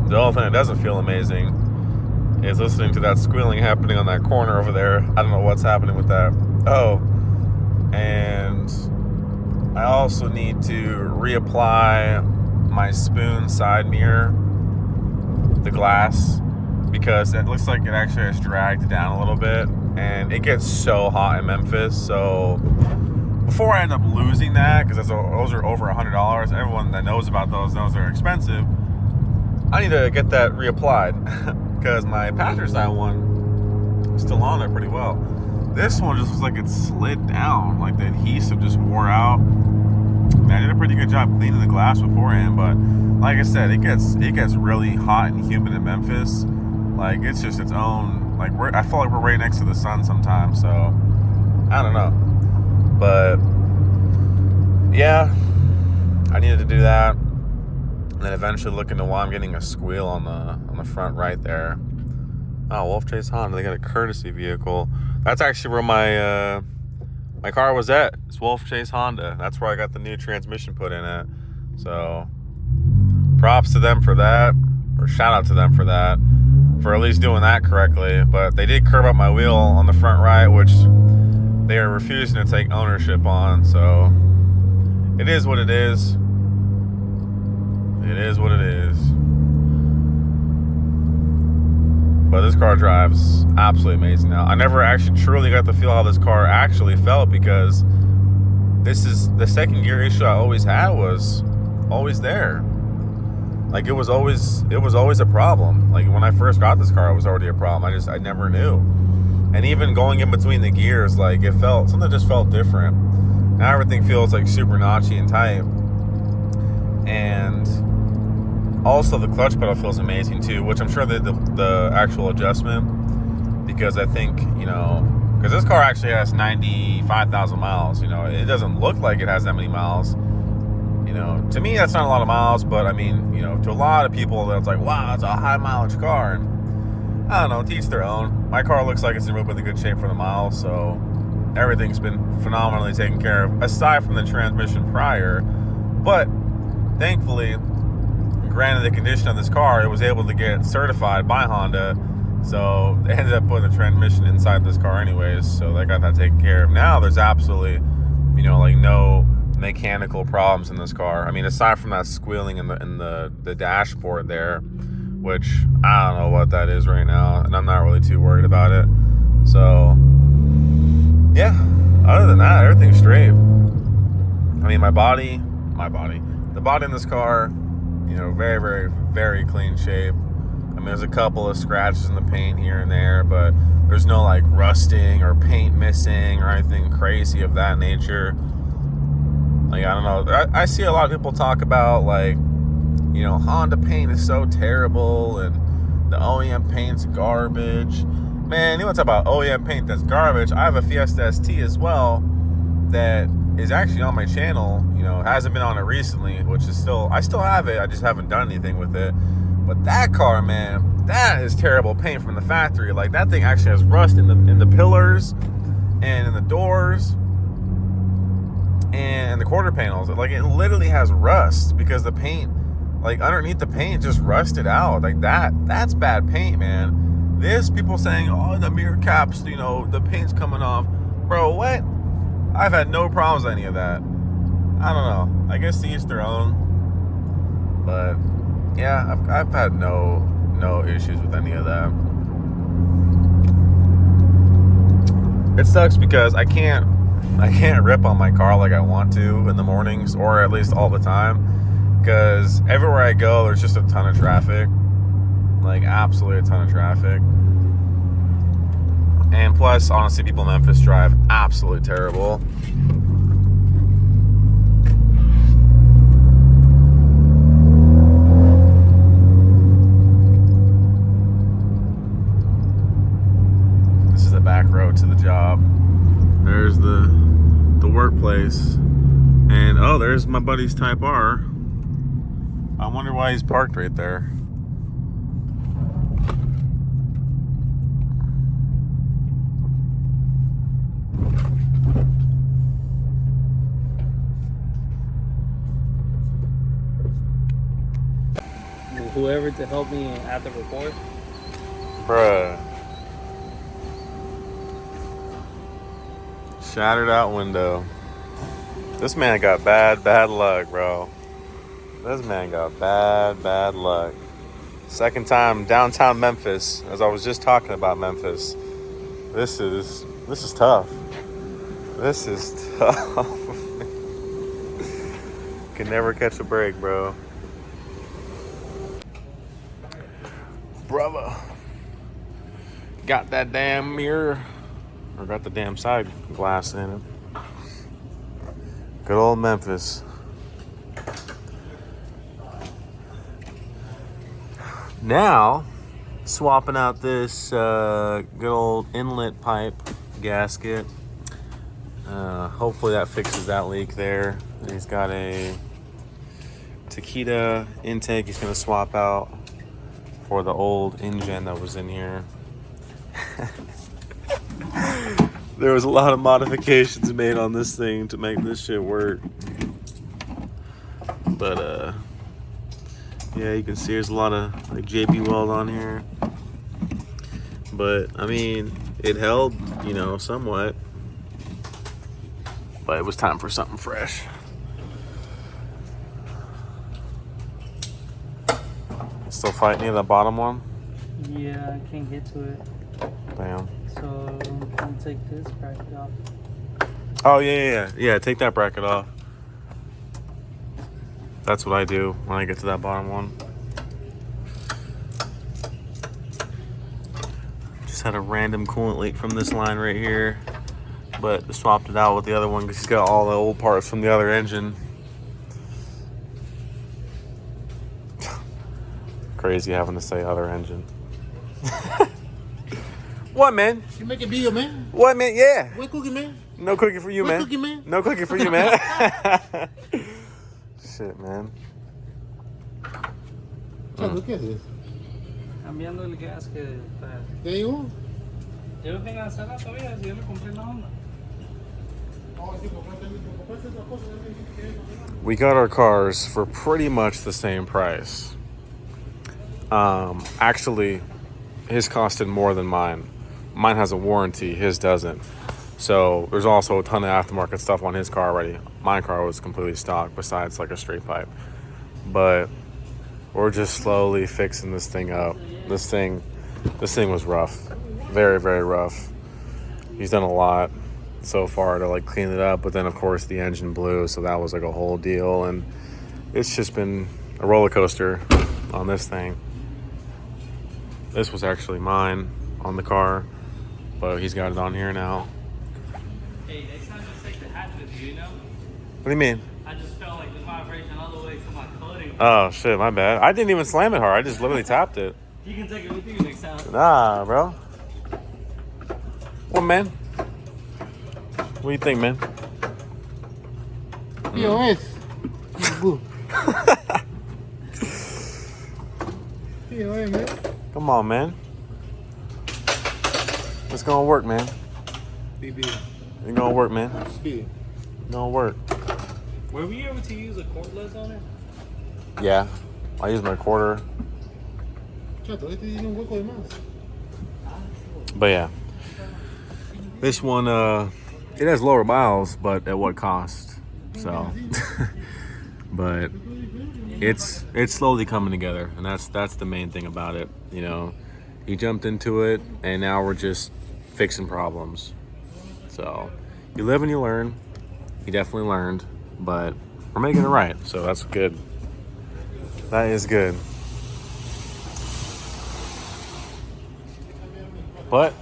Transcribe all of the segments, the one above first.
The only thing that doesn't feel amazing is listening to that squealing happening on that corner over there. I don't know what's happening with that. Oh, and I also need to reapply my spoon side mirror, the glass, because it looks like it actually has dragged down a little bit, and it gets so hot in Memphis. So before I end up losing that, because those are over $100, everyone that knows about those knows they're expensive, I need to get that reapplied because my passenger side one is still on there pretty well. This one just looks like it slid down, like the adhesive just wore out. Man, I did a pretty good job cleaning the glass beforehand, but like I said, it gets really hot and humid in Memphis. Like, it's just its own, like, I feel like we're right next to the sun sometimes, so I don't know. But yeah, I needed to do that. And then eventually look into why I'm getting a squeal on the front right there. Oh, Wolf Chase Honda, they got a courtesy vehicle. That's actually where my car was at. It's Wolf Chase Honda. That's where I got the new transmission put in it. So props to them for that, or shout out to them for that, for at least doing that correctly. But they did curb up my wheel on the front right, which they are refusing to take ownership on. So it is what it is. It is what it is. But this car drives absolutely amazing now. I never actually truly got to feel how this car actually felt, because this is the second gear issue I always had, was always there. Like, it was always a problem. Like, when I first got this car, it was already a problem. I never knew. And even going in between the gears, like, something just felt different. Now everything feels like super notchy and tight. And also the clutch pedal feels amazing too, which I'm sure the actual adjustment, because I think, because this car actually has 95,000 miles. It doesn't look like it has that many miles. To me, that's not a lot of miles, but I mean, to a lot of people, that's like, wow, that's a high mileage car. And I don't know, to each their own. My car looks like it's in real good shape for the miles, so everything's been phenomenally taken care of, aside from the transmission prior. But thankfully, granted the condition of this car, it was able to get certified by Honda, so they ended up putting the transmission inside this car anyways, so they got that taken care of. Now there's absolutely, like, no mechanical problems in this car. I mean, aside from that squealing in the dashboard there, which I don't know what that is right now, and I'm not really too worried about it. So yeah, other than that, everything's straight. I mean, the body in this car, very, very, very clean shape. I mean, there's a couple of scratches in the paint here and there, but there's no like rusting or paint missing or anything crazy of that nature. Like, I don't know. I see a lot of people talk about, like, Honda paint is so terrible and the OEM paint's garbage. Man, you want to talk about OEM paint that's garbage? I have a Fiesta ST as well that is actually on my channel. Hasn't been on it recently, which is I still have it. I just haven't done anything with it. But that car, man, that is terrible paint from the factory. Like, that thing actually has rust in the pillars and in the doors and the quarter panels. Like, it literally has rust because the paint, like, underneath the paint just rusted out. Like, that's bad paint, man. This, people saying, oh, the mirror caps, the paint's coming off. Bro, what? I've had no problems with any of that. I don't know. I guess to each their own. But yeah, I've had no issues with any of that. It sucks because I can't rip on my car like I want to in the mornings, or at least all the time, because everywhere I go, there's just a ton of traffic. Like, absolutely a ton of traffic. And plus, honestly, people in Memphis drive absolutely terrible. This is the back road to the job. There's the workplace. And, oh, there's my buddy's Type R. I wonder why he's parked right there. whoever to help me at the report. Bruh. Shattered out window. This man got bad luck, bro. This man got bad luck. Second time downtown Memphis, as I was just talking about Memphis. This is tough. This is tough. Can never catch a break, bro. Brother. Got that damn mirror. Or got the damn side glass in it. Good old Memphis. Now, swapping out this good old inlet pipe gasket. Hopefully that fixes that leak there. And he's got a Takeda intake he's going to swap out for the old engine that was in here. There was a lot of modifications made on this thing to make this shit work. But, yeah, you can see there's a lot of like JB Weld on here. But, I mean, it held, you know, somewhat. But it was time for something fresh. Still fighting you, the bottom one? Yeah, I can't get to it. Damn. So I'm trying to take this bracket off. Oh, yeah, take that bracket off. That's what I do when I get to that bottom one. Just had a random coolant leak from this line right here, but swapped it out with the other one because he's got all the old parts from the other engine. Crazy having to say other engine. What, man? You make a deal, man. What, man? Yeah. What cookie, man? No cookie for you, What man. cookie, man? No cookie for you, man. Shit, man. ¿Qué haces? Cambiando el gas que está. ¿Qué digo? Yo no tengo hacer todavía, si yo le compré la Honda. We got our cars for pretty much the same price. Actually, his costed more than mine. Mine has a warranty, his doesn't. So there's also a ton of aftermarket stuff on his car already. My car was completely stock besides like a straight pipe. But we're just slowly fixing this thing up. This thing was rough. Very, very rough. He's done a lot so far to like clean it up, but then of course the engine blew, so that was like a whole deal, and it's just been a roller coaster on this thing. This was actually mine on the car, but he's got it on here now. Hey, next time just take the hatch with you, you know? What do you mean? I just felt like the vibration all the way to my coating. Oh shit, my bad. I didn't even slam it hard. I just literally tapped it. You can take it with you next time. Nah, bro. What, man? What do you think, man? POS. POS, man. Come on, man. It's gonna work, man. BB. It's gonna work, man. B. It's gonna work. Were we able to use a cordless on it? Yeah. I use my quarter. Chato, este tiene un hueco de más. But yeah. This one, it has lower miles, but at what cost? So, but it's slowly coming together, and that's the main thing about it. You know, he jumped into it, and now we're just fixing problems. So, you live and you learn. He definitely learned, but we're making it right, so that's good. That is good. But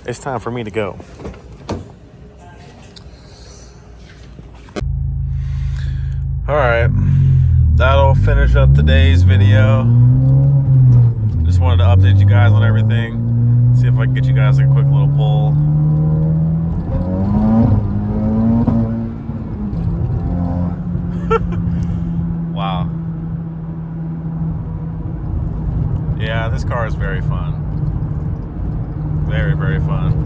it's time for me to go. All right, that'll finish up today's video. Just wanted to update you guys on everything. See if I can get you guys like a quick little pull. Wow. Yeah, this car is very fun. Very, very fun.